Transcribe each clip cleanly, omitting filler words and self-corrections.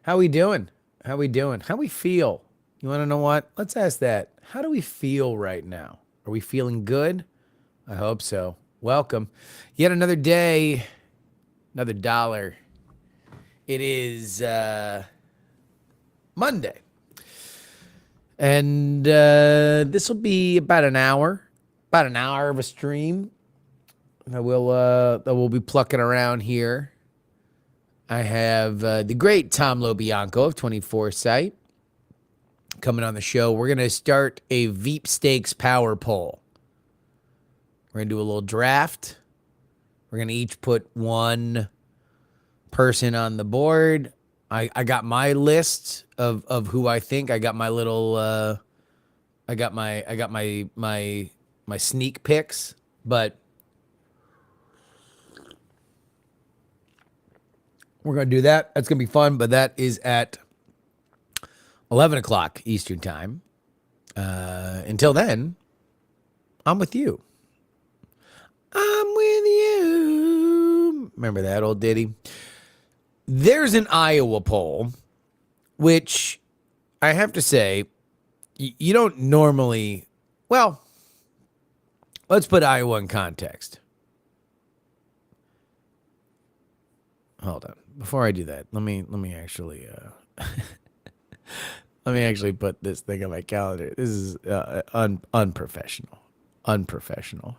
How we doing? How we doing? How we feel? You want to know what? Let's ask that. How do we feel right now? Are we feeling good? I hope so. Welcome. Yet another day, another dollar. It is Monday. And this will be about an hour of a stream that we'll be plucking around here. I have the great Tom Lobianco of 24 Sight coming on the show. We're going to start a Veep Stakes power poll. We're going to do a little draft. We're going to each put one person on the board. I got my list of who I think. I got my little my sneak picks, but we're going to do that. That's going to be fun, but that is at 11 o'clock Eastern time. Until then, I'm with you. I'm with you. Remember that old ditty? There's an Iowa poll, which I have to say, you don't normally, well, let's put Iowa in context. Hold on. Before I do that, let me actually let me actually put this thing on my calendar. This is unprofessional. Unprofessional.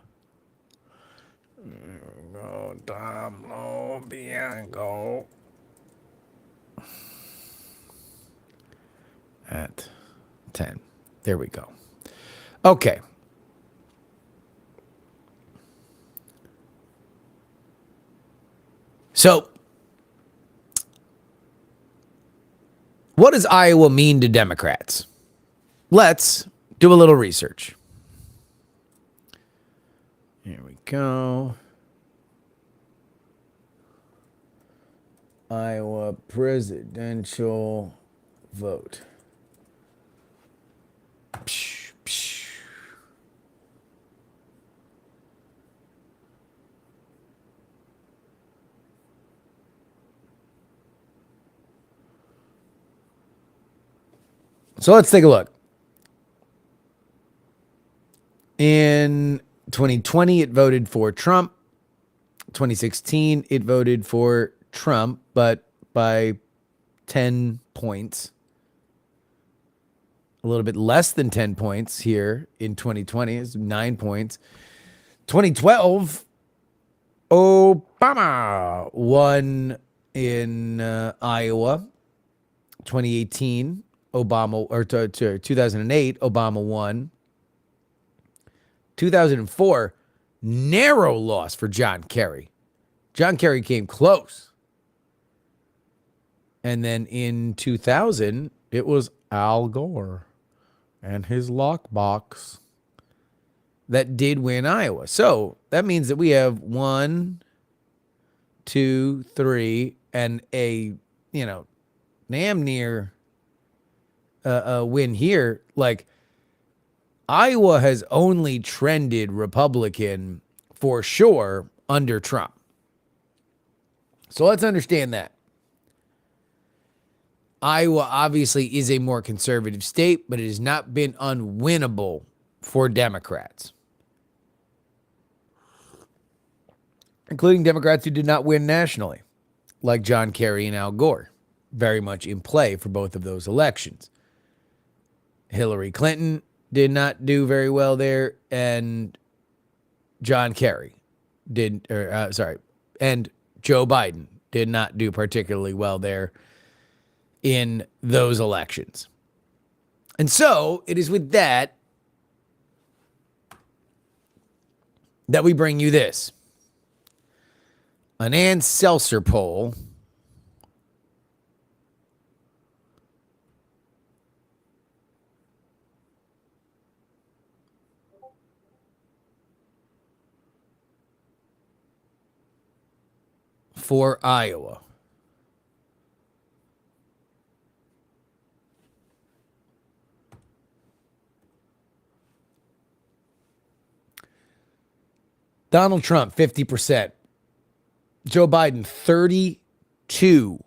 Oh, Tom Lobianco. At 10. There we go. Okay. So, what does Iowa mean to Democrats? Let's do a little research. Here we go. Iowa presidential vote. Psh, psh. So let's take a look. In 2020, it voted for Trump. 2016, it voted for Trump, but by 10 points. A little bit less than 10 points here in 2020. It's 9 points. 2012, Obama won in Iowa. 2018, Obama, or 2008, Obama won. 2004, narrow loss for John Kerry. John Kerry came close. And then in 2000, it was Al Gore and his lockbox that did win Iowa. So that means that we have 1, 2, 3, and a, damn near win here. Like, Iowa has only trended Republican for sure under Trump. So let's understand that. Iowa obviously is a more conservative state, but it has not been unwinnable for Democrats, including Democrats who did not win nationally, like John Kerry and Al Gore, very much in play for both of those elections. Hillary Clinton did not do very well there, and John Kerry and Joe Biden did not do particularly well there in those elections. And so it is with that we bring you this. An Ann Seltzer poll for Iowa. Donald Trump, 50%. Joe Biden, 32.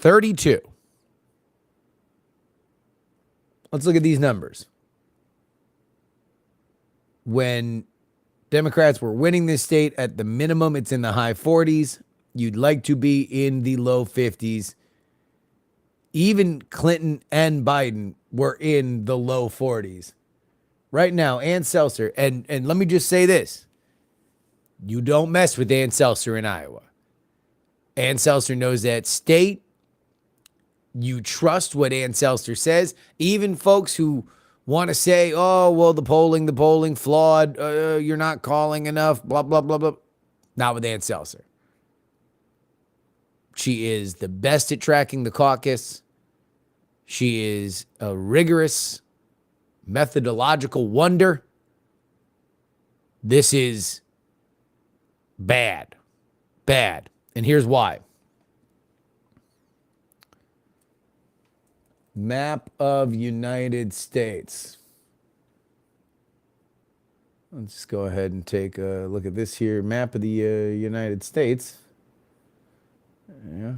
32. Let's look at these numbers. When Democrats were winning this state, at the minimum, it's in the high 40s. You'd like to be in the low 50s. Even Clinton and Biden were in the low 40s. Right now, Ann Seltzer, and let me just say this. You don't mess with Ann Seltzer in Iowa. Ann Seltzer knows that state. You trust what Ann Seltzer says. Even folks who want to say, oh, well, the polling flawed. You're not calling enough, blah, blah, blah, blah. Not with Ann Seltzer. She is the best at tracking the caucus. She is a rigorous methodological wonder. This is bad. Bad. And here's why. Map of United States. Let's just go ahead and take a look at this here. Map of the United States. Yeah.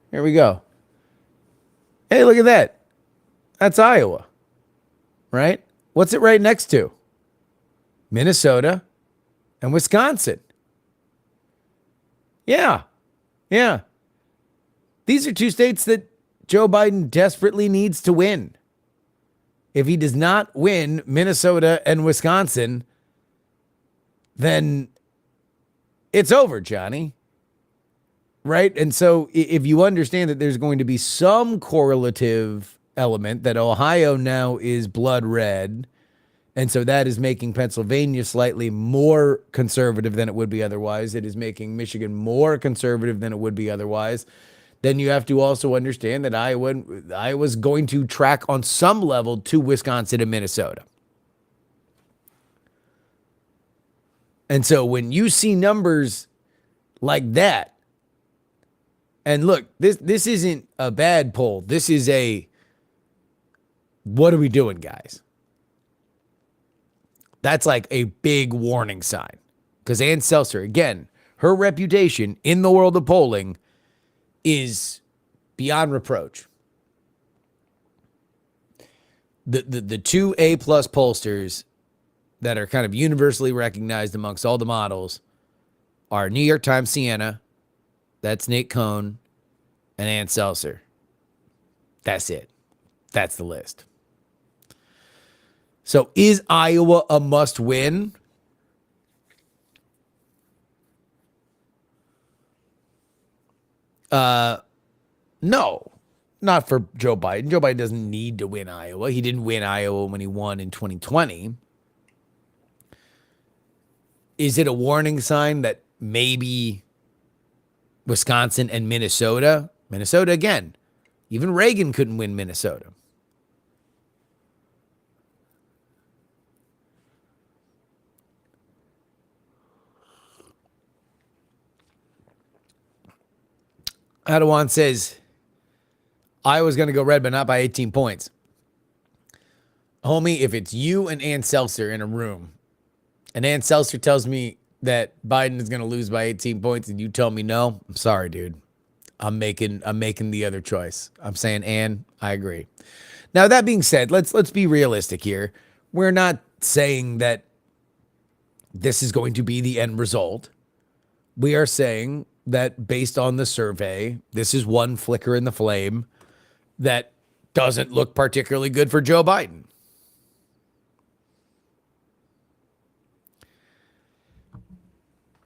Here we go. Hey, look at that. That's Iowa. Right? What's it right next to? Minnesota and Wisconsin. Yeah. Yeah. These are two states that Joe Biden desperately needs to win. If he does not win Minnesota and Wisconsin, then it's over, Johnny. Right? And so if you understand that there's going to be some correlative element, that Ohio now is blood red, and so that is making Pennsylvania slightly more conservative than it would be otherwise. It is making Michigan more conservative than it would be otherwise. Then you have to also understand that Iowa's going to track on some level to Wisconsin and Minnesota. And so when you see numbers like that, and look, this isn't a bad poll. This is a, what are we doing, guys? That's like a big warning sign. Because Ann Seltzer, again, her reputation in the world of polling is beyond reproach. The two A-plus pollsters that are kind of universally recognized amongst all the models are New York Times Siena, that's Nate Cohn, and Ann Seltzer. That's it. That's the list. So is Iowa a must-win? No, not for Joe Biden. Joe Biden doesn't need to win Iowa. He didn't win Iowa when he won in 2020. Is it a warning sign that maybe Wisconsin and Minnesota again, even Reagan couldn't win Minnesota. Adawan says, Iowa's going to go red, but not by 18 points. Homie, if it's you and Ann Seltzer in a room, and Ann Seltzer tells me that Biden is going to lose by 18 points, and you tell me no, I'm sorry, dude. I'm making the other choice. I'm saying, Ann, I agree. Now, that being said, let's be realistic here. We're not saying that this is going to be the end result. We are saying that based on the survey, this is one flicker in the flame that doesn't look particularly good for Joe Biden.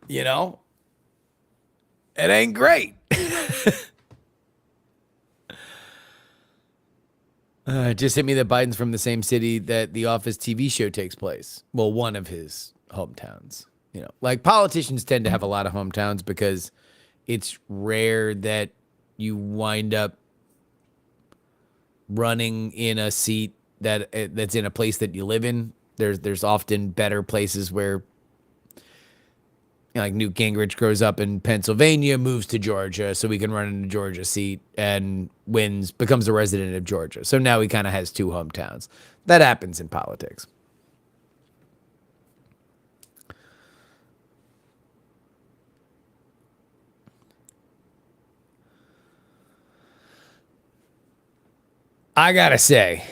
You know, it ain't great. It just hit me that Biden's from the same city that the Office TV show takes place. Well, one of his hometowns. You know, like politicians tend to have a lot of hometowns because it's rare that you wind up running in a seat that's in a place that you live in. There's often better places where, you know, like Newt Gingrich grows up in Pennsylvania, moves to Georgia so he can run in a Georgia seat and wins, becomes a resident of Georgia. So now he kind of has two hometowns. That happens in politics. I gotta say,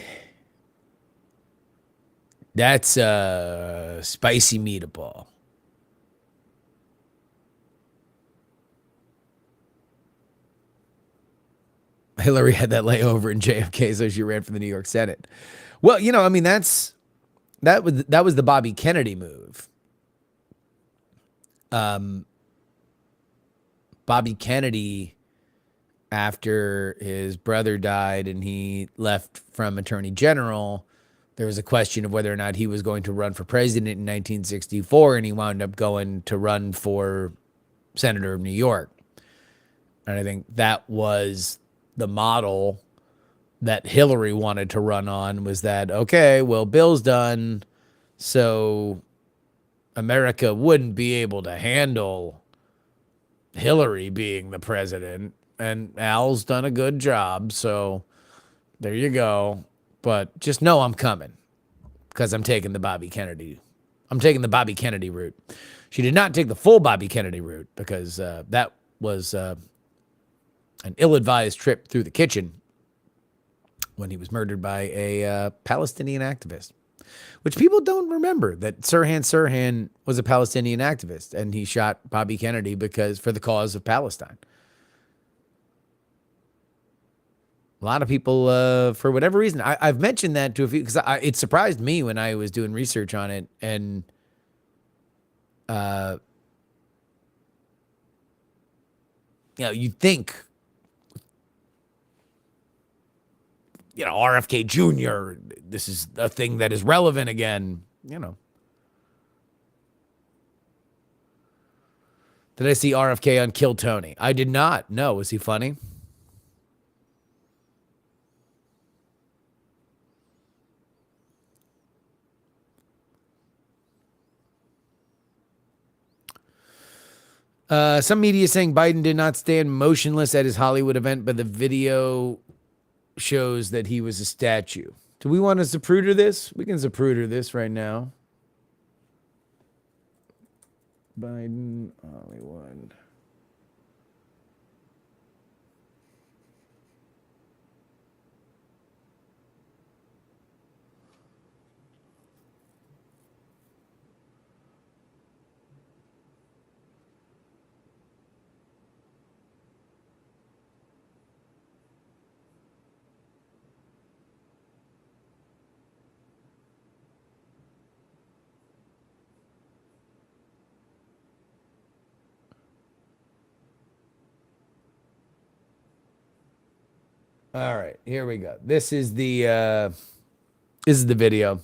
that's a spicy meatball. Hillary had that layover in JFK, so she ran for the New York Senate. Well, I mean, that was the Bobby Kennedy move. Bobby Kennedy, after his brother died and he left from Attorney General, there was a question of whether or not he was going to run for president in 1964, and he wound up going to run for senator of New York. And I think that was the model that Hillary wanted to run on, was that, okay, well, Bill's done, so America wouldn't be able to handle Hillary being the president, and Al's done a good job, so there you go. But just know I'm coming, because I'm taking the Bobby Kennedy. I'm taking the Bobby Kennedy route. She did not take the full Bobby Kennedy route, because that was an ill-advised trip through the kitchen when he was murdered by a Palestinian activist, which people don't remember, that Sirhan Sirhan was a Palestinian activist, and he shot Bobby Kennedy for the cause of Palestine. A lot of people, for whatever reason, I've mentioned that to a few, because it surprised me when I was doing research on it, and you'd think, RFK Jr., this is a thing that is relevant again, Did I see RFK on Kill Tony? I did not. No. Was he funny? Some media saying Biden did not stand motionless at his Hollywood event, but the video shows that he was a statue. Do we want to Zapruder this? We can Zapruder this right now. Biden, Hollywood. All right, here we go. This is the video.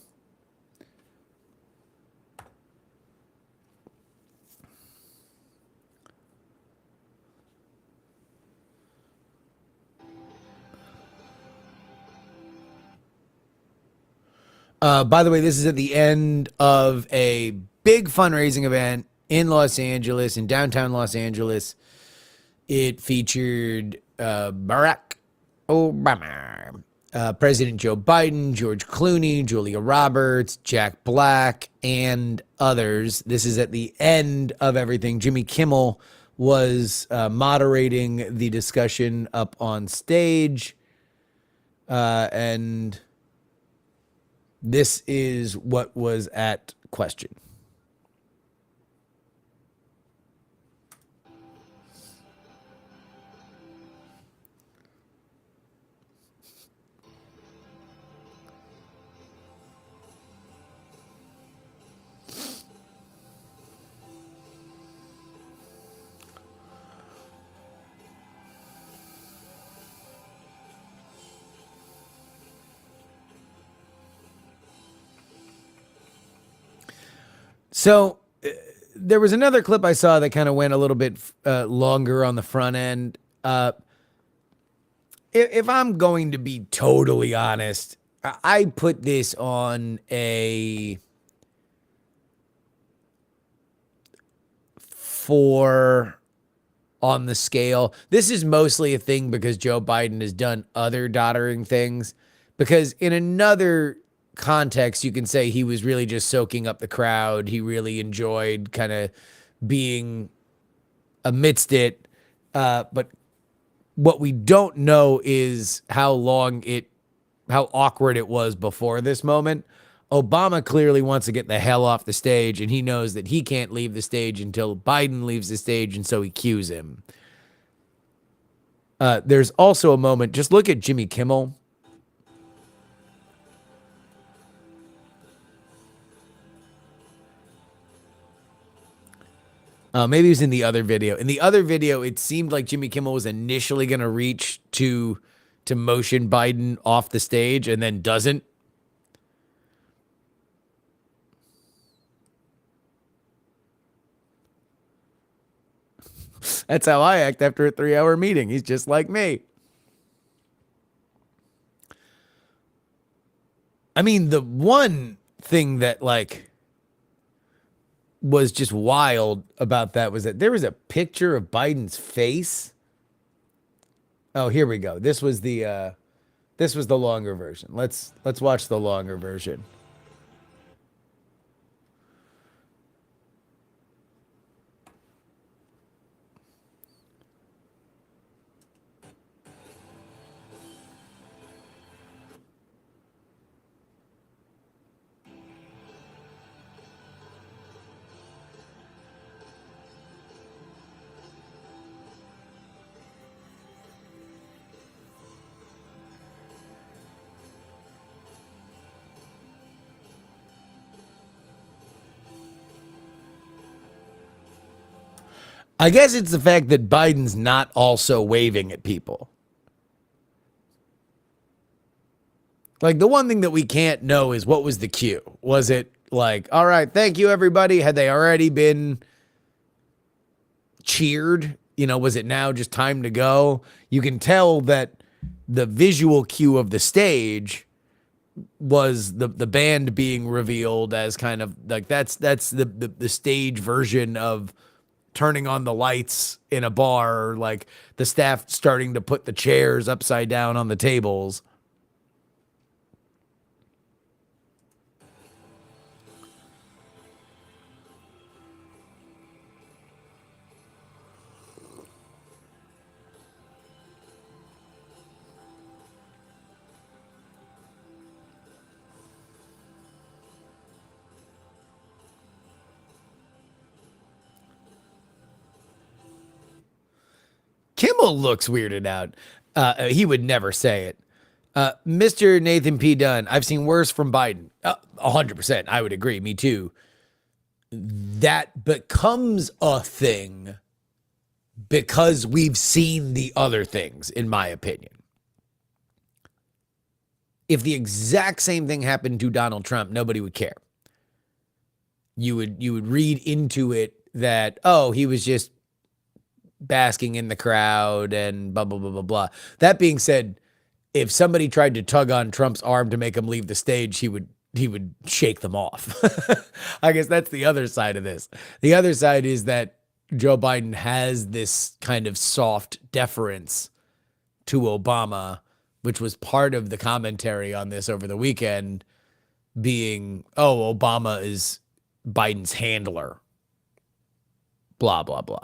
By the way, this is at the end of a big fundraising event in Los Angeles, in downtown Los Angeles. It featured Barack Obama, President Joe Biden, George Clooney, Julia Roberts, Jack Black, and others. This is at the end of everything. Jimmy Kimmel was moderating the discussion up on stage. And this is what was at question. So there was another clip I saw that kind of went a little bit longer on the front end. If I'm going to be totally honest, I put this on a 4 on the scale. This is mostly a thing because Joe Biden has done other doddering things. Because in another context, you can say he was really just soaking up the crowd. He really enjoyed kind of being amidst it. But what we don't know is how long it how awkward it was before this moment. Obama clearly wants to get the hell off the stage, and he knows that he can't leave the stage until Biden leaves the stage, and so he cues him. There's also a moment, just look at Jimmy Kimmel. Maybe it was in the other video. In the other video, it seemed like Jimmy Kimmel was initially going to reach to motion Biden off the stage and then doesn't. That's how I act after a 3-hour meeting. He's just like me. I mean, the one thing that like was just wild about that was that there was a picture of Biden's face. Oh, here we go. This was the longer version. Let's watch the longer version. I guess it's the fact that Biden's not also waving at people. Like the one thing that we can't know is what was the cue? Was it like, all right, thank you everybody? Had they already been cheered? You know, was it now just time to go? You can tell that the visual cue of the stage was the band being revealed as kind of like that's the stage version of turning on the lights in a bar, or like the staff starting to put the chairs upside down on the tables. Kimmel looks weirded out. He would never say it. Mr. Nathan P. Dunn, I've seen worse from Biden. 100%. I would agree. Me too. That becomes a thing because we've seen the other things, in my opinion. If the exact same thing happened to Donald Trump, nobody would care. You would read into it that, oh, he was just basking in the crowd and blah blah blah blah blah. That being said, if somebody tried to tug on Trump's arm to make him leave the stage, he would shake them off. I guess that's the other side of this. The other side is that Joe Biden has this kind of soft deference to Obama, which was part of the commentary on this over the weekend, being, oh, Obama is Biden's handler, blah blah blah.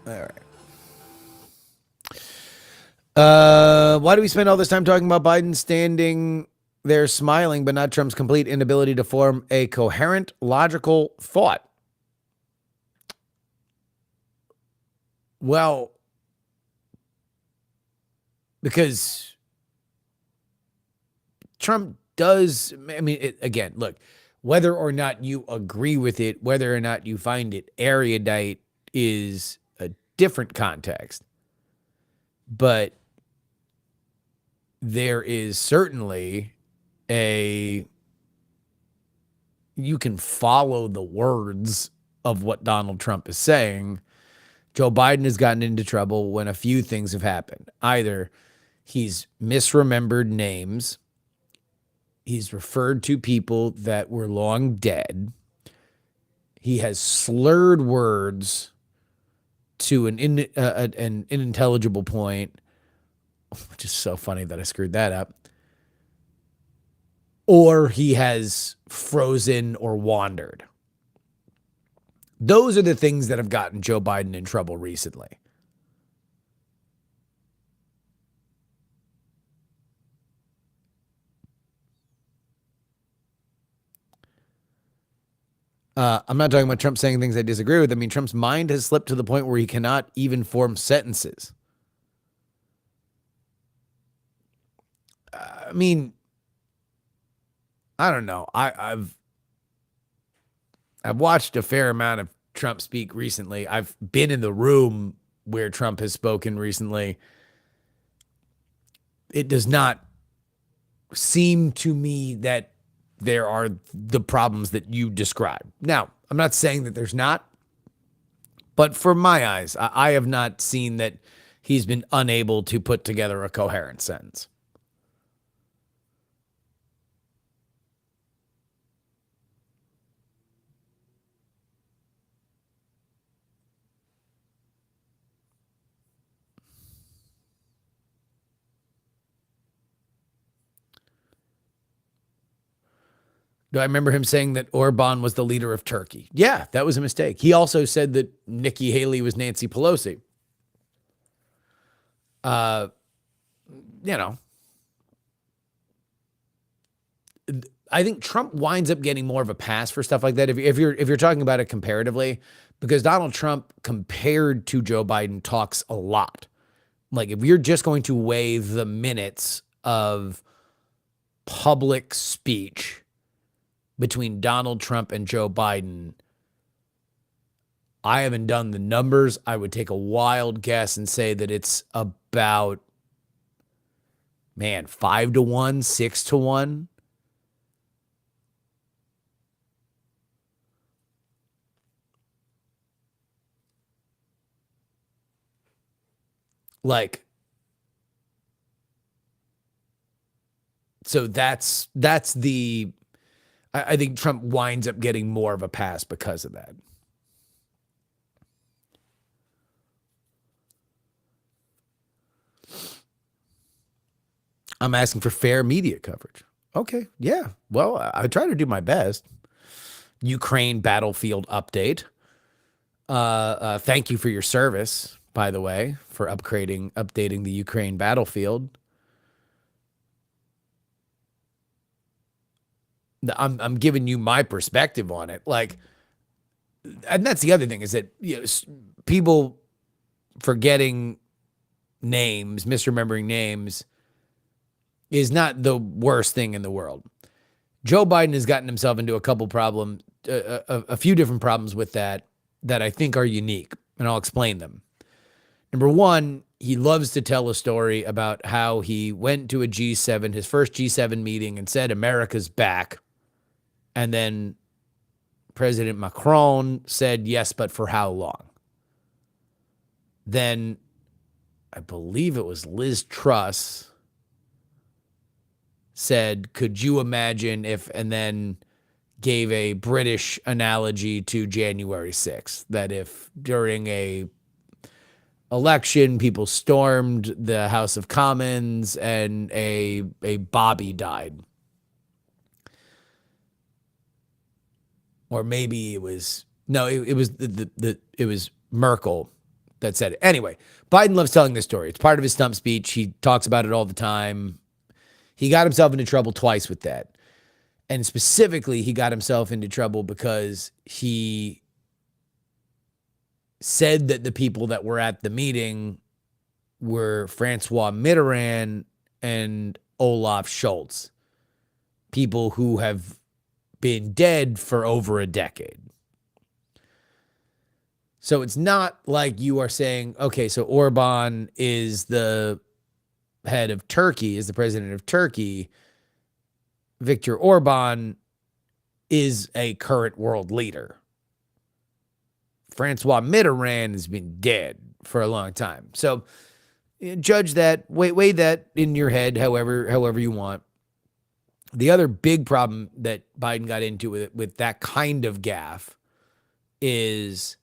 All right. Why do we spend all this time talking about Biden standing there smiling, but not Trump's complete inability to form a coherent, logical thought? Well, because Trump does, I mean, again, look, whether or not you agree with it, whether or not you find it erudite is a different context. But there is certainly you can follow the words of what Donald Trump is saying. Joe Biden has gotten into trouble when a few things have happened. Either he's misremembered names, he's referred to people that were long dead, he has slurred words to an unintelligible point, which is so funny that I screwed that up, or he has frozen or wandered. Those are the things that have gotten Joe Biden in trouble recently. I'm not talking about Trump saying things I disagree with. I mean, Trump's mind has slipped to the point where he cannot even form sentences. I mean, I don't know. I've watched a fair amount of Trump speak recently. I've been in the room where Trump has spoken recently. It does not seem to me that there are the problems that you describe. Now, I'm not saying that there's not, but for my eyes, I have not seen that he's been unable to put together a coherent sentence. Do I remember him saying that Orban was the leader of Turkey? Yeah, that was a mistake. He also said that Nikki Haley was Nancy Pelosi. Uh, you know, I think Trump winds up getting more of a pass for stuff like that. If you're talking about it comparatively, because Donald Trump compared to Joe Biden talks a lot. Like if you're just going to weigh the minutes of public speech between Donald Trump and Joe Biden, I haven't done the numbers. I would take a wild guess and say that it's about, 5-1, 6-1. Like, so that's the, I think Trump winds up getting more of a pass because of that. I'm asking for fair media coverage. Okay. Yeah. Well, I try to do my best. Ukraine battlefield update. Thank you for your service, by the way, for updating the Ukraine battlefield. I'm giving you my perspective on it. Like, and that's the other thing is that people forgetting names, misremembering names is not the worst thing in the world. Joe Biden has gotten himself into a couple problems, a few different problems with that I think are unique, and I'll explain them. Number one, he loves to tell a story about how he went to a G7, his first G7 meeting, and said, America's back. And then President Macron said, yes, but for how long? Then I believe it was Liz Truss said, could you imagine if, and then gave a British analogy to January 6th, that if during a election people stormed the House of Commons and a Bobby died, or maybe it was it was it was Merkel that said it. Anyway, Biden loves telling this story. It's part of his stump speech. He talks about it all the time. He got himself into trouble twice with that. And specifically, he got himself into trouble because he said that the people that were at the meeting were Francois Mitterrand and Olaf Scholz, people who have been dead for over a decade. So it's not like you are saying, okay, so Orban is the head of Turkey, is the president of Turkey. Viktor Orban is a current world leader. Francois Mitterrand has been dead for a long time. So judge that, weigh that in your head however you want. The other big problem that Biden got into with that kind of gaffe is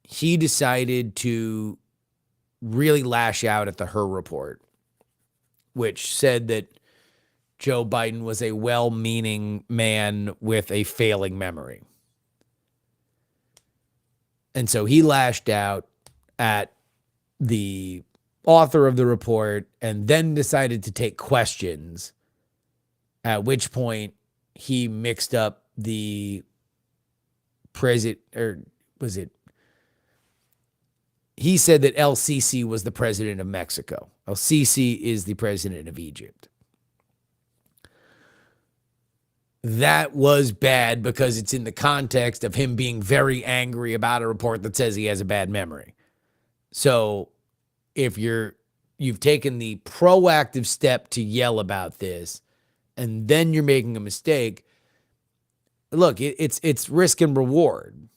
he decided to really lash out at the Her report, which said that Joe Biden was a well-meaning man with a failing memory. And so he lashed out at the author of the report and then decided to take questions, at which point he mixed up the president, or was it? He said that El Sisi was the president of Mexico. El Sisi is the president of Egypt. That was bad because it's in the context of him being very angry about a report that says he has a bad memory. So if you've taken the proactive step to yell about this and then you're making a mistake, look, it's risk and reward.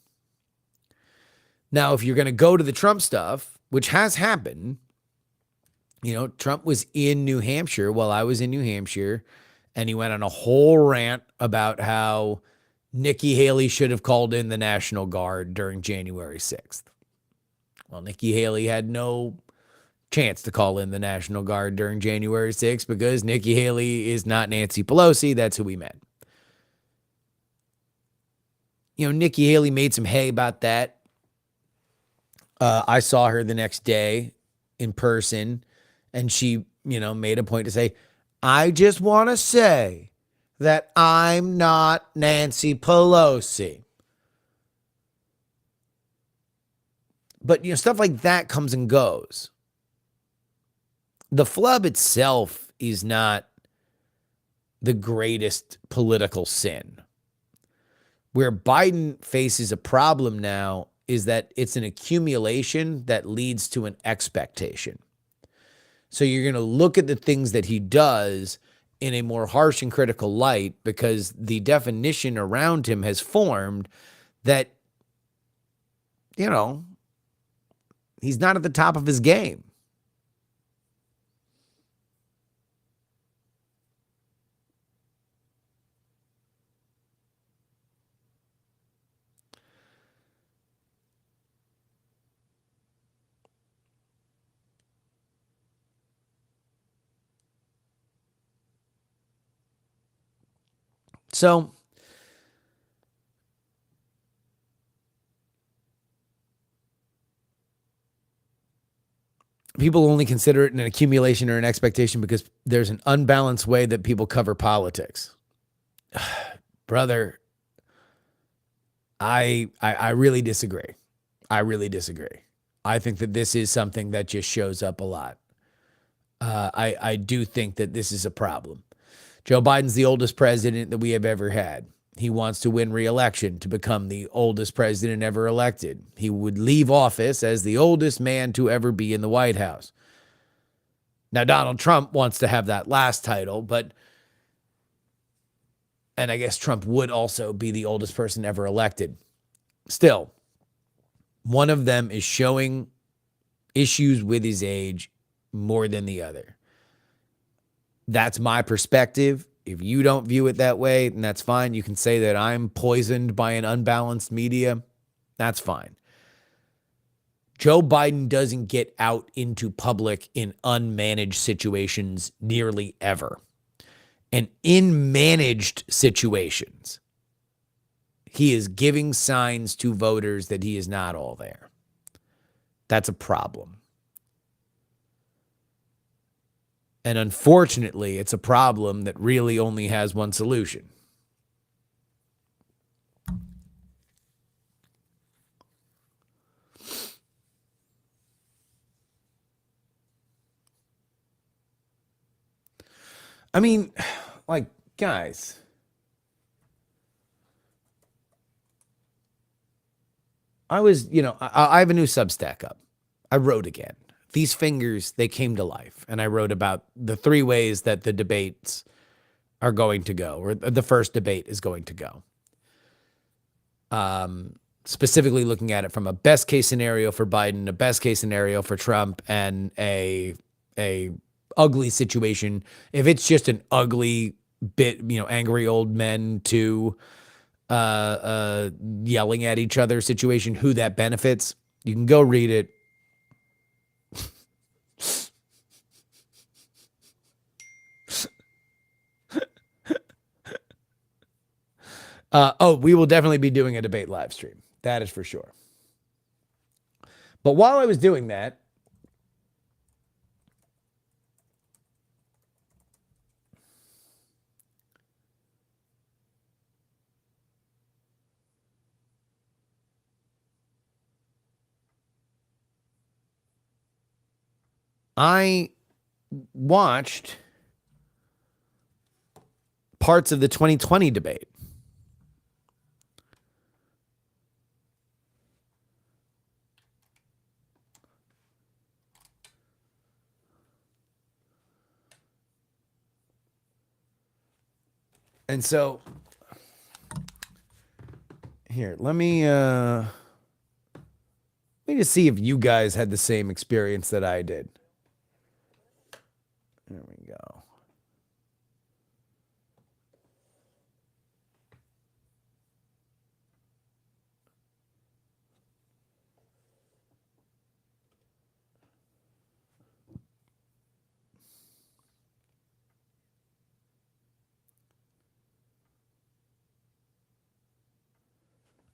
Now, if you're going to go to the Trump stuff, which has happened, Trump was in New Hampshire while I was in New Hampshire, and he went on a whole rant about how Nikki Haley should have called in the National Guard during January 6th. Well, Nikki Haley had no chance to call in the National Guard during January 6th because Nikki Haley is not Nancy Pelosi. That's who we met. Nikki Haley made some hay about that. I saw her the next day in person, and she, made a point to say, I just want to say that I'm not Nancy Pelosi. But, stuff like that comes and goes. The flub itself is not the greatest political sin. Where Biden faces a problem now is that it's an accumulation that leads to an expectation. So you're going to look at the things that he does in a more harsh and critical light because the definition around him has formed that, he's not at the top of his game. So people only consider it an accumulation or an expectation because there's an unbalanced way that people cover politics. Brother, I really disagree. I really disagree. I think that this is something that just shows up a lot. I do think that this is a problem. Joe Biden's the oldest president that we have ever had. He wants to win re-election to become the oldest president ever elected. He would leave office as the oldest man to ever be in the White House. Now, Donald Trump wants to have that last title, and I guess Trump would also be the oldest person ever elected. Still, one of them is showing issues with his age more than the other. That's my perspective. If you don't view it that way, then that's fine. You can say that I'm poisoned by an unbalanced media. That's fine. Joe Biden doesn't get out into public in unmanaged situations nearly ever. And in managed situations, he is giving signs to voters that he is not all there. That's a problem. And unfortunately, it's a problem that really only has one solution. I mean, guys, I have a new Substack up. I wrote again. These fingers, they came to life. And I wrote about the 3 ways that the debates are going to go, or the first debate is going to go. Specifically looking at it from a best case scenario for Biden, a best case scenario for Trump, and a ugly situation. If it's just an ugly bit, angry old men to yelling at each other situation, who that benefits, you can go read it. We will definitely be doing a debate live stream. That is for sure. But while I was doing that, I watched parts of the 2020 debate. And so here, let me just see if you guys had the same experience that I did. There we go.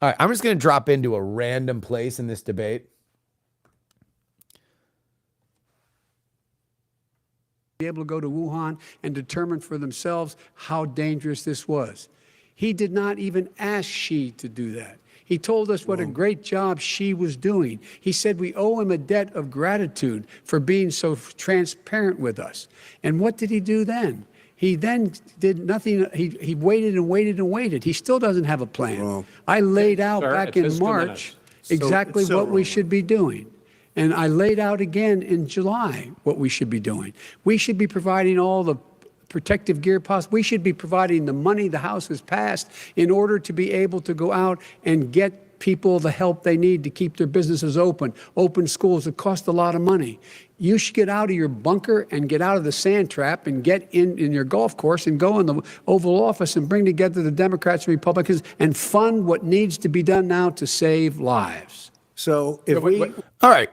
All right, I'm just going to drop into a random place in this debate. Be able to go to Wuhan and determine for themselves how dangerous this was. He did not even ask Xi to do that. He told us what a great job Xi was doing. He said we owe him a debt of gratitude for being so transparent with us. And what did he do then? He then did nothing. He waited and waited and waited. He still doesn't have a plan. Wrong. I laid out Sir, back it's in 2 March minutes. exactly It's so what we wrong. should be doing. And I laid out again in July what we should be doing. We should be providing all the protective gear possible. We should be providing the money the House has passed in order to be able to go out and get people the help they need to keep their businesses open schools. It costs a lot of money. You should get out of your bunker and get out of the sand trap and get in your golf course and go in the Oval Office and bring together the Democrats and Republicans and fund what needs to be done now to save lives. So if we, All right.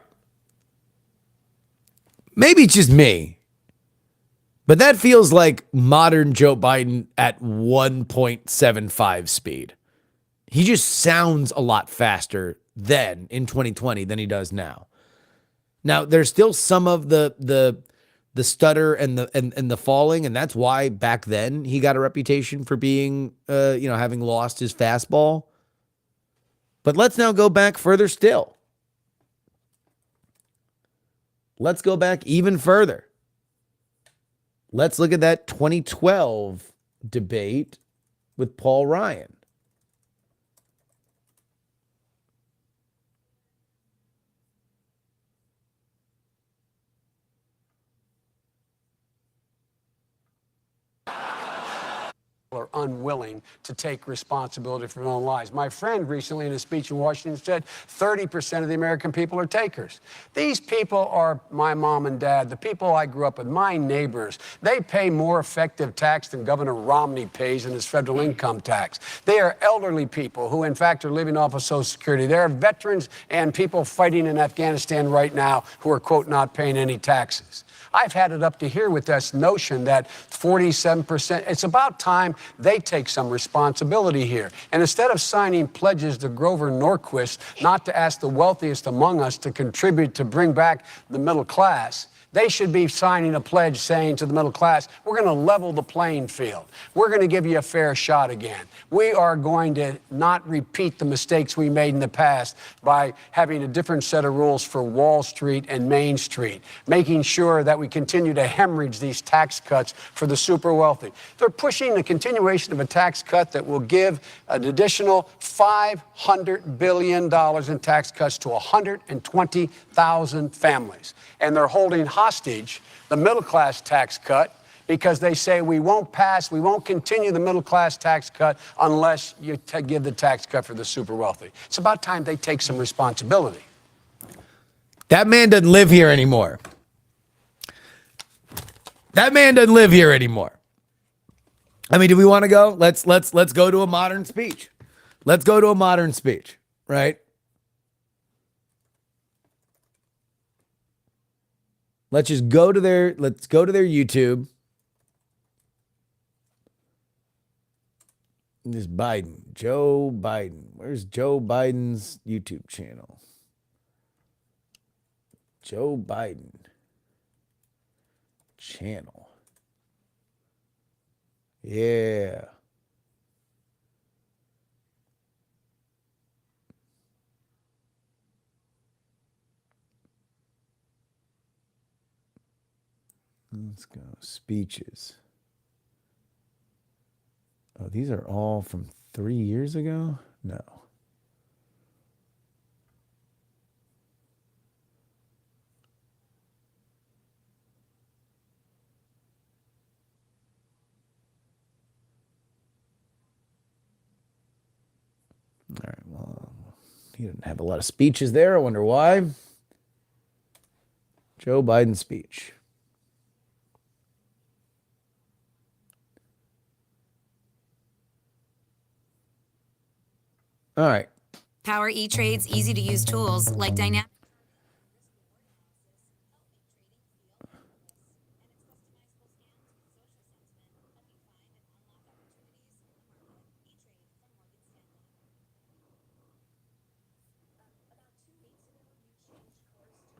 Maybe it's just me, but that feels like modern Joe Biden at 1.75 speed. He just sounds a lot faster then in 2020 than he does now. Now, there's still some of the stutter and the falling, and that's why back then he got a reputation for being having lost his fastball. But let's now go back further still. Let's go back even further. Let's look at that 2012 debate with Paul Ryan. Are unwilling to take responsibility for their own lives. My friend recently in a speech in Washington said 30% of the American people are takers. These people are my mom and dad, the people I grew up with, my neighbors. They pay more effective tax than Governor Romney pays in his federal income tax. They are elderly people who, in fact, are living off of Social Security. There are veterans and people fighting in Afghanistan right now who are, quote, not paying any taxes. I've had it up to here with this notion that 47%, it's about time they take some responsibility here. And instead of signing pledges to Grover Norquist not to ask the wealthiest among us to contribute to bring back the middle class, they should be signing a pledge saying to the middle class, we're going to level the playing field. We're going to give you a fair shot again. We are going to not repeat the mistakes we made in the past by having a different set of rules for Wall Street and Main Street, making sure that we continue to hemorrhage these tax cuts for the super wealthy. They're pushing the continuation of a tax cut that will give an additional $500 billion in tax cuts to 120,000 families. And they're holding hostage the middle class tax cut because they say we won't continue the middle class tax cut unless you give the tax cut for the super wealthy. It's about time they take some responsibility. That man doesn't live here anymore. That man doesn't live here anymore. I mean, do we want to go? Let's go to a modern speech. Let's go to a modern speech, right? Let's go to their YouTube. This Biden, Joe Biden. Where's Joe Biden's YouTube channel? Joe Biden channel. Yeah. Let's go. Speeches. Oh, these are all from 3 years ago? No. All right, well, he didn't have a lot of speeches there. I wonder why. Joe Biden speech. All right. Power E-Trade's easy-to-use tools like dynamic.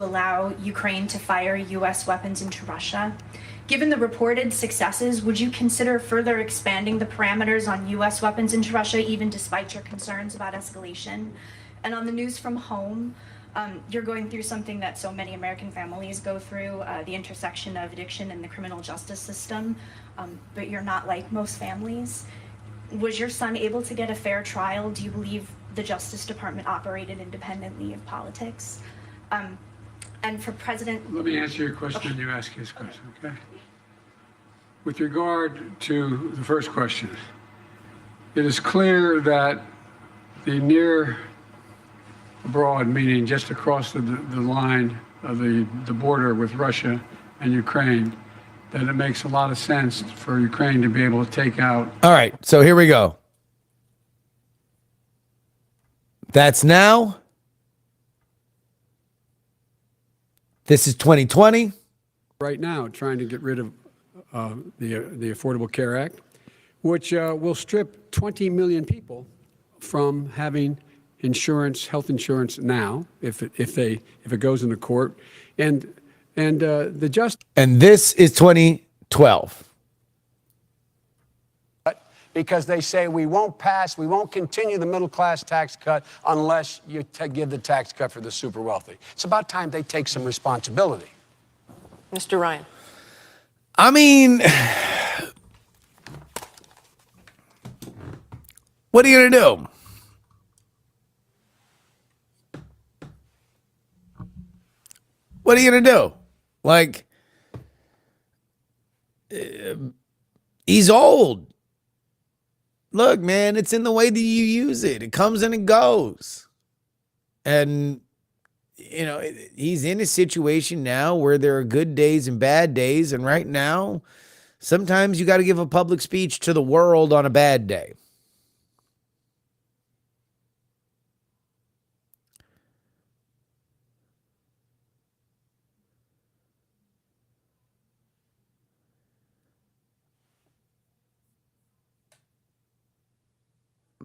Allow Ukraine to fire U.S. weapons into Russia. Given the reported successes, would you consider further expanding the parameters on U.S. weapons into Russia, even despite your concerns about escalation? And on the news from home, you're going through something that so many American families go through, the intersection of addiction and the criminal justice system, but you're not like most families. Was your son able to get a fair trial? Do you believe the Justice Department operated independently of politics? And for President... Let me answer your question and you ask his question, okay? With regard to the first question, it is clear that the near abroad, meaning just across the line of the border with Russia and Ukraine, that it makes a lot of sense for Ukraine to be able to take out... All right, so here we go. That's now. This is 2020. Right now, trying to get rid of the Affordable Care Act, which will strip 20 million people from having insurance, health insurance now, if it goes into court, and the just. And this is 2012. Because they say we won't continue the middle class tax cut unless you give the tax cut for the super wealthy. It's about time they take some responsibility. Mr. Ryan. I mean, what are you going to do? What are you going to do? Like, he's old. Look, man, it's in the way that you use it. It comes and it goes. And, you know, he's in a situation now where there are good days and bad days. And right now, sometimes you got to give a public speech to the world on a bad day.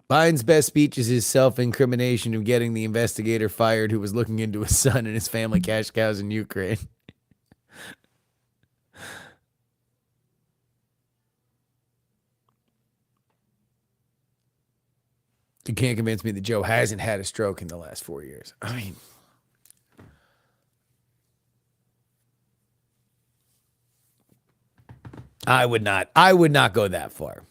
Biden's best speech is his self-incrimination of getting the investigator fired who was looking into his son and his family cash cows in Ukraine. You can't convince me that Joe hasn't had a stroke in the last 4 years. I mean, I would not go that far.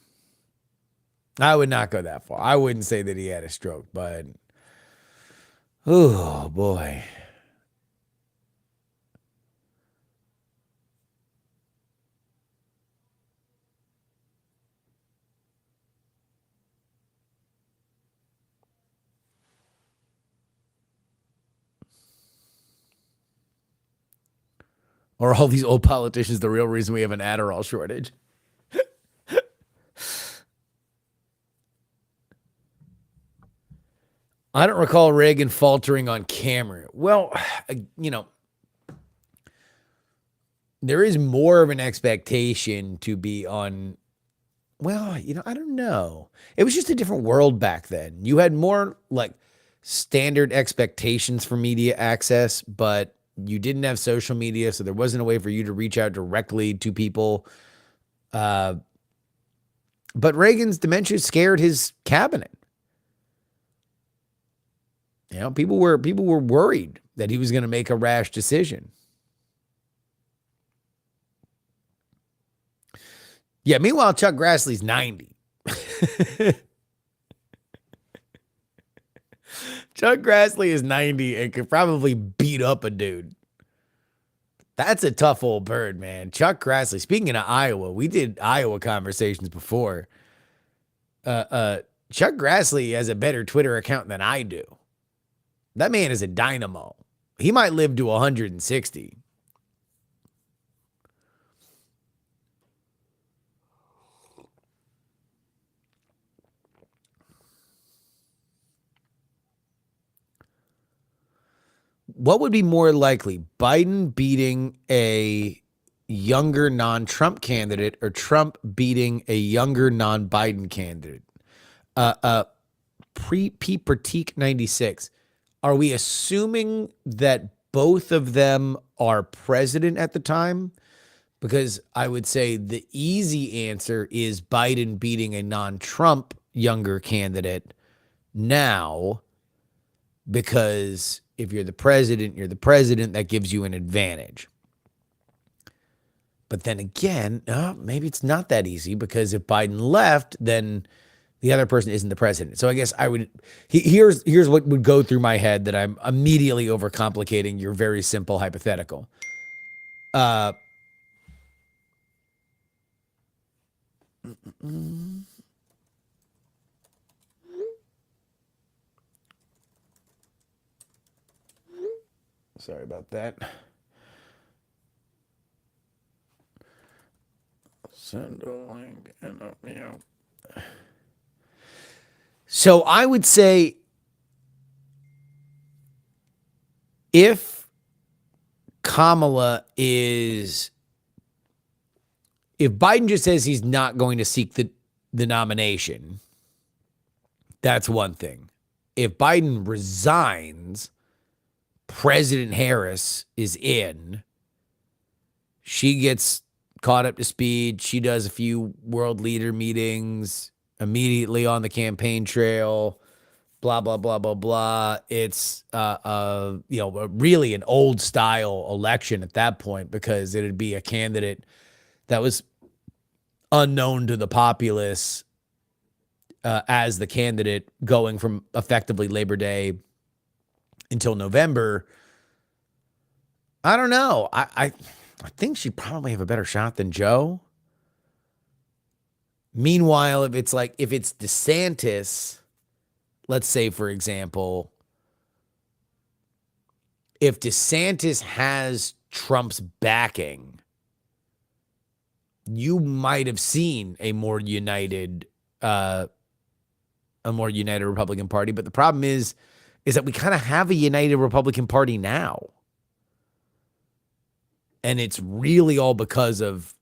I would not go that far. I wouldn't say that he had a stroke, but oh boy. Or all these old politicians the real reason we have an Adderall shortage? I don't recall Reagan faltering on camera. Well, you know, there is more of an expectation to be on Well, I don't know. It was just a different world back then. You had more like standard expectations for media access, but you didn't have social media, so there wasn't a way for you to reach out directly to people. But Reagan's dementia scared his cabinet. People were worried that he was going to make a rash decision. Yeah, meanwhile, Chuck Grassley's 90. Chuck Grassley is 90 and could probably beat up a dude. That's a tough old bird, man. Chuck Grassley. Speaking of Iowa, we did Iowa conversations before. Chuck Grassley has a better Twitter account than I do. That man is a dynamo. He might live to 160. What would be more likely, Biden beating a younger non-Trump candidate or Trump beating a younger non-Biden candidate? Pete Pratik 96. Are we assuming that both of them are president at the time? Because I would say the easy answer is Biden beating a non-Trump younger candidate now, because if you're the president, you're the president. That gives you an advantage. But then again, maybe it's not that easy, because if Biden left, then the other person isn't the president. So I guess I would, here's what would go through my head that I'm immediately overcomplicating your very simple hypothetical. Sorry about that. Send a link and So I would say if Biden just says he's not going to seek the nomination, that's one thing. If Biden resigns, President Harris is in. She gets caught up to speed. She does a few world leader meetings immediately on the campaign trail. Blah, blah, blah, blah, blah. It's, really an old style election at that point, because it'd be a candidate that was unknown to the populace as the candidate going from effectively Labor Day until November. I don't know. I think she'd probably have a better shot than Joe. Meanwhile, if it's DeSantis, let's say, for example, if DeSantis has Trump's backing, you might have seen a more united Republican Party. But the problem is that we kind of have a united Republican Party now. And it's really all because of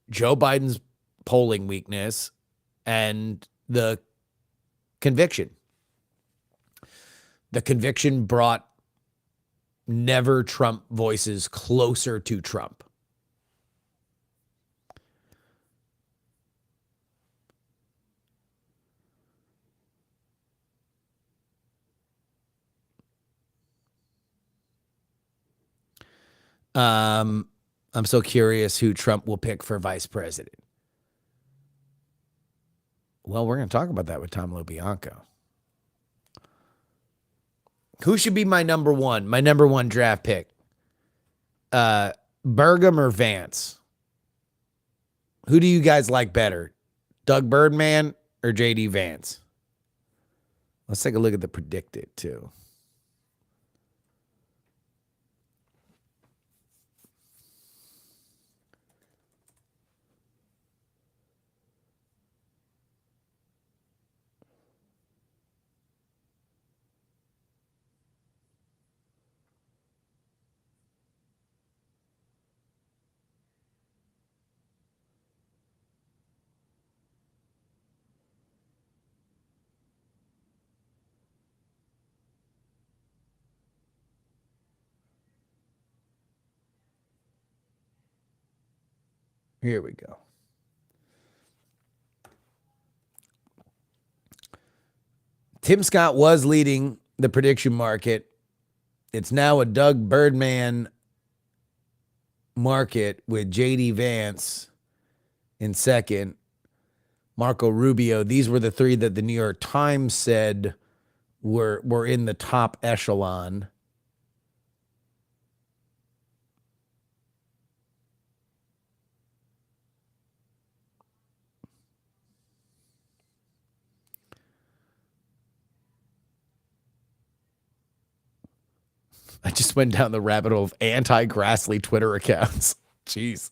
Joe Biden's polling weakness and the conviction. The conviction brought never Trump voices closer to Trump. I'm so curious who Trump will pick for vice president. Well, we're going to talk about that with Tom LoBianco. Who should be my number one draft pick? Burgum or Vance? Who do you guys like better? Doug Birdman or JD Vance? Let's take a look at the predicted too. Here we go. Tim Scott was leading the prediction market. It's now a Doug Birdman market with J.D. Vance in second, Marco Rubio. These were the three that the New York Times said were in the top echelon. I just went down the rabbit hole of anti-Grassley Twitter accounts. Jeez.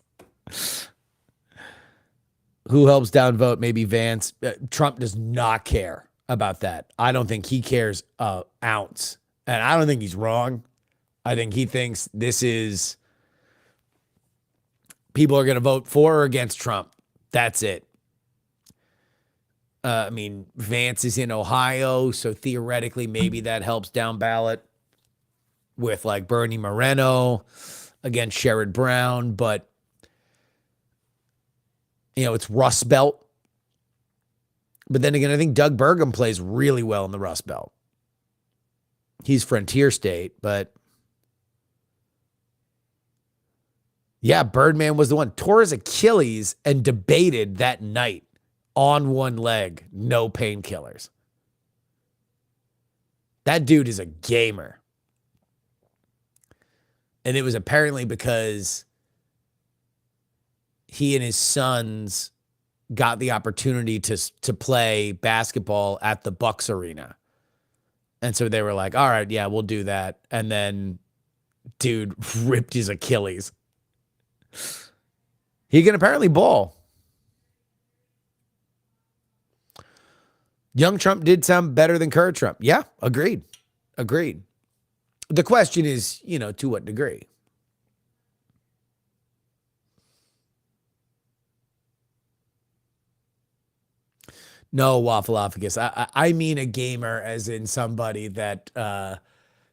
Who helps downvote? Maybe Vance. Trump does not care about that. I don't think he cares an ounce. And I don't think he's wrong. I think he thinks this is people are going to vote for or against Trump. That's it. I mean, Vance is in Ohio, so theoretically maybe that helps down ballot with like Bernie Moreno against Sherrod Brown, but you know, it's Rust Belt. But then again, I think Doug Burgum plays really well in the Rust Belt. He's frontier state, but yeah, Birdman was the one. Tore his Achilles and debated that night on one leg, no painkillers. That dude is a gamer. And it was apparently because he and his sons got the opportunity to play basketball at the Bucks arena. And so they were like, all right, yeah, we'll do that. And then dude ripped his Achilles. He can apparently ball. Young Trump did sound better than current Trump. Yeah, agreed. Agreed. The question is, you know, to what degree? No, Waffleophagus. I mean a gamer as in somebody that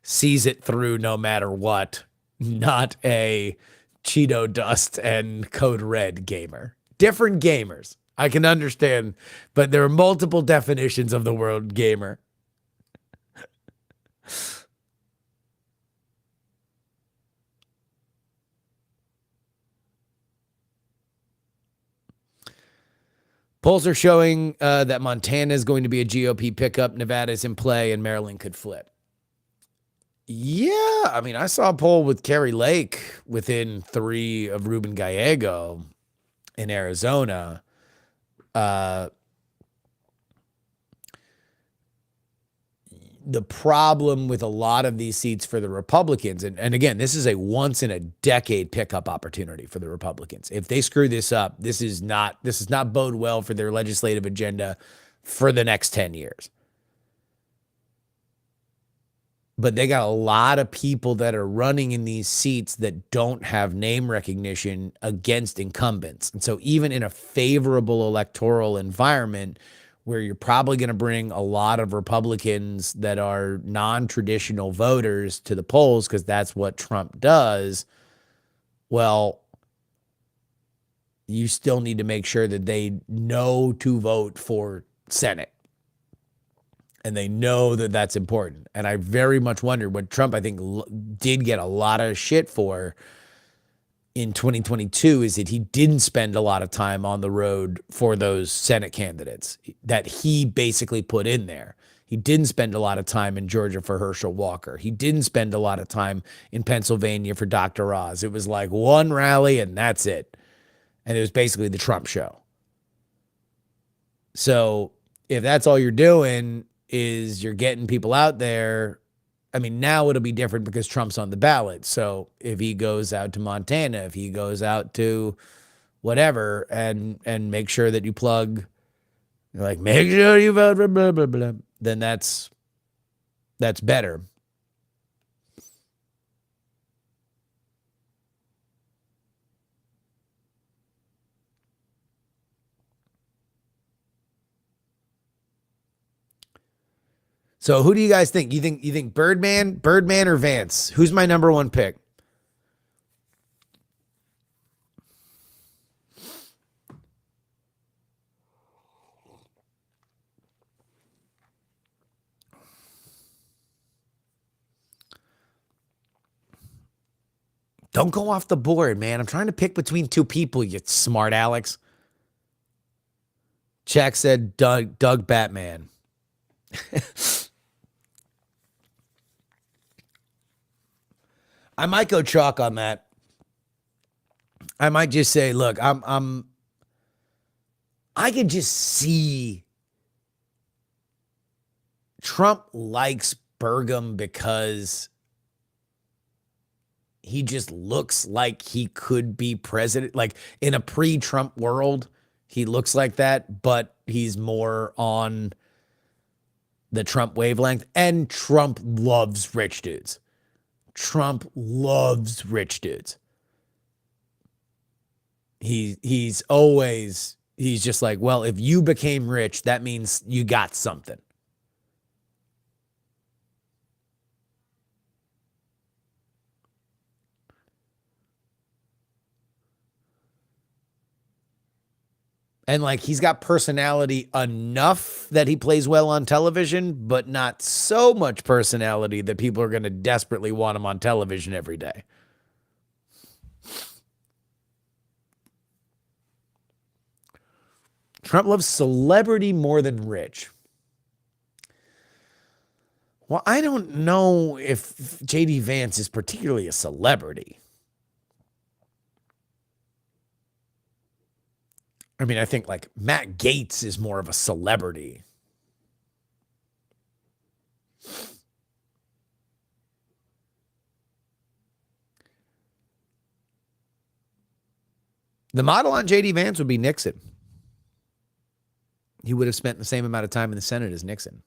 sees it through no matter what, not a Cheeto Dust and Code Red gamer. Different gamers. I can understand, but there are multiple definitions of the word gamer. Polls are showing that Montana is going to be a GOP pickup, Nevada is in play, and Maryland could flip. Yeah, I mean, I saw a poll with Kerry Lake within 3 of Ruben Gallego in Arizona. The problem with a lot of these seats for the Republicans, and again, this is a once in a decade pickup opportunity for the Republicans. If they screw this up, this is not bode well for their legislative agenda for the next 10 years. But they got a lot of people that are running in these seats that don't have name recognition against incumbents. And so even in a favorable electoral environment where you're probably going to bring a lot of Republicans that are non-traditional voters to the polls because that's what Trump does, well, you still need to make sure that they know to vote for Senate. And they know that that's important. And I very much wonder what Trump, I think, did get a lot of shit for in 2022 is that he didn't spend a lot of time on the road for those Senate candidates that he basically put in there. He didn't spend a lot of time in Georgia for Herschel Walker. He didn't spend a lot of time in Pennsylvania for Dr. Oz. It was like one rally and that's it. And it was basically the Trump show. So if that's all you're doing is you're getting people out there, I mean, now it'll be different because Trump's on the ballot. So if he goes out to Montana, if he goes out to whatever, and make sure that you plug, like, make sure you vote for blah, blah, blah, then that's better. So who do you guys think? You think Birdman or Vance? Who's my number one pick? Don't go off the board, man. I'm trying to pick between two people, you smart Alex. Jack said Doug Batman. I might go chalk on that. I might just say, look, I can just see Trump likes Burgum because he just looks like he could be president. Like in a pre-Trump world, he looks like that, but he's more on the Trump wavelength. And Trump loves rich dudes. Trump loves rich dudes. He's just like, well, if you became rich, that means you got something. And like he's got personality enough that he plays well on television, but not so much personality that people are going to desperately want him on television every day. Trump loves celebrity more than rich. Well, I don't know if J.D. Vance is particularly a celebrity. I mean, I think like Matt Gaetz is more of a celebrity. The model on J.D. Vance would be Nixon. He would have spent the same amount of time in the Senate as Nixon.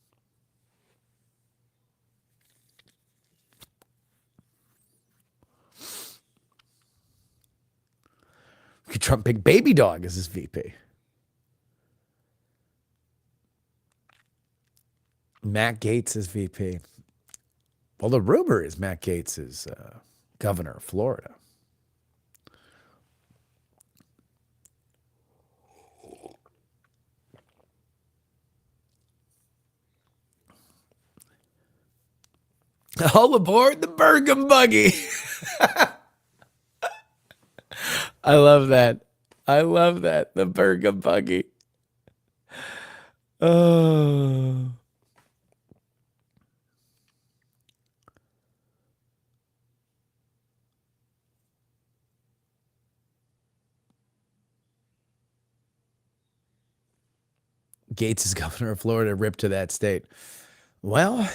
Could Trump pick Baby Dog as his VP? Matt Gaetz as VP. Well, the rumor is Matt Gaetz is governor of Florida. All aboard the Burgum buggy. I love that. I love that. The Burgum buggy. Oh. Gaetz is governor of Florida, rip to that state. Well,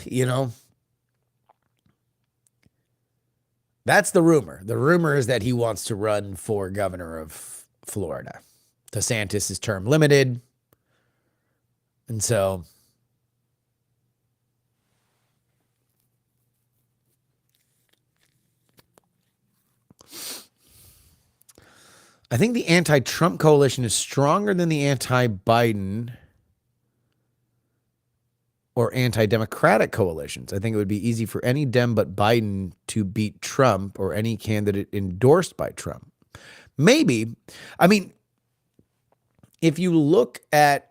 that's the rumor. The rumor is that he wants to run for governor of Florida. DeSantis is term limited. And so I think the anti-Trump coalition is stronger than the anti-Biden or anti-Democratic coalitions. I think it would be easy for any Dem but Biden to beat Trump or any candidate endorsed by Trump. Maybe. I mean, if you look at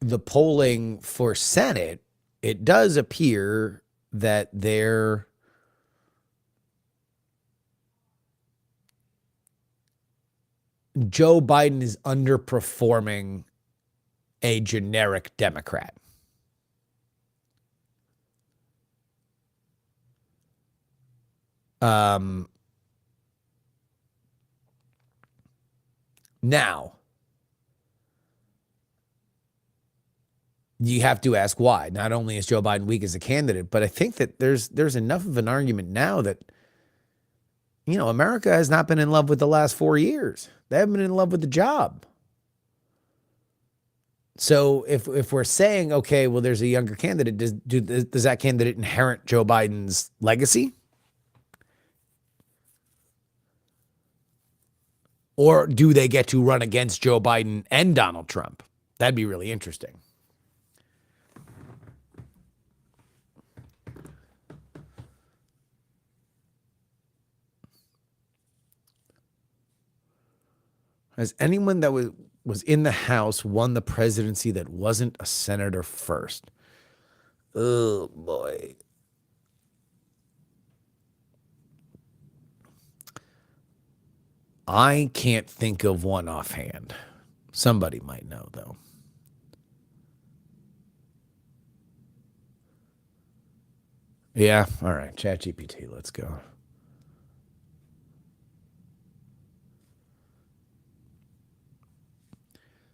the polling for Senate, it does appear that Joe Biden is underperforming a generic Democrat. Now, you have to ask why. Not only is Joe Biden weak as a candidate, but I think that there's enough of an argument now that, America has not been in love with the last 4 years. They haven't been in love with the job. So if we're saying, okay, well, there's a younger candidate, does that candidate inherit Joe Biden's legacy? Or do they get to run against Joe Biden and Donald Trump? That'd be really interesting. Has anyone that was in the House won the presidency that wasn't a senator first? Oh, boy. I can't think of one offhand. Somebody might know, though. Yeah, all right. ChatGPT, let's go.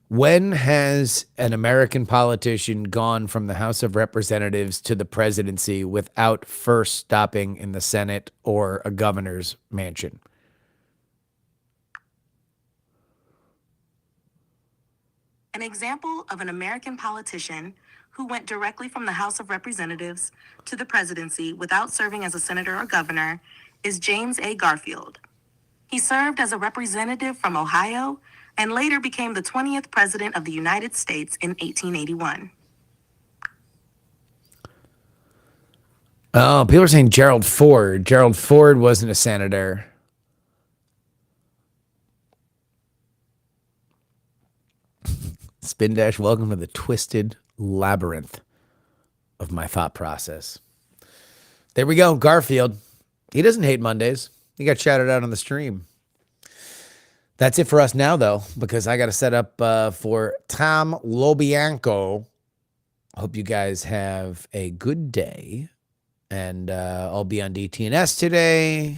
When has an American politician gone from the House of Representatives to the presidency without first stopping in the Senate or a governor's mansion? An example of an American politician who went directly from the House of Representatives to the presidency without serving as a senator or governor is James A. Garfield. He served as a representative from Ohio and later became the 20th President of the United States in 1881. Oh, people are saying Gerald Ford. Gerald Ford wasn't a senator. Spin Dash, welcome to the twisted labyrinth of my thought process. There we go, Garfield. He doesn't hate Mondays. He got shouted out on the stream. That's it for us now, though, because I got to set up for Tom Lobianco. Hope you guys have a good day. And I'll be on DTNS today.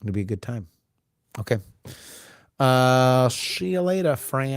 It'll be a good time. Okay. See you later, friends.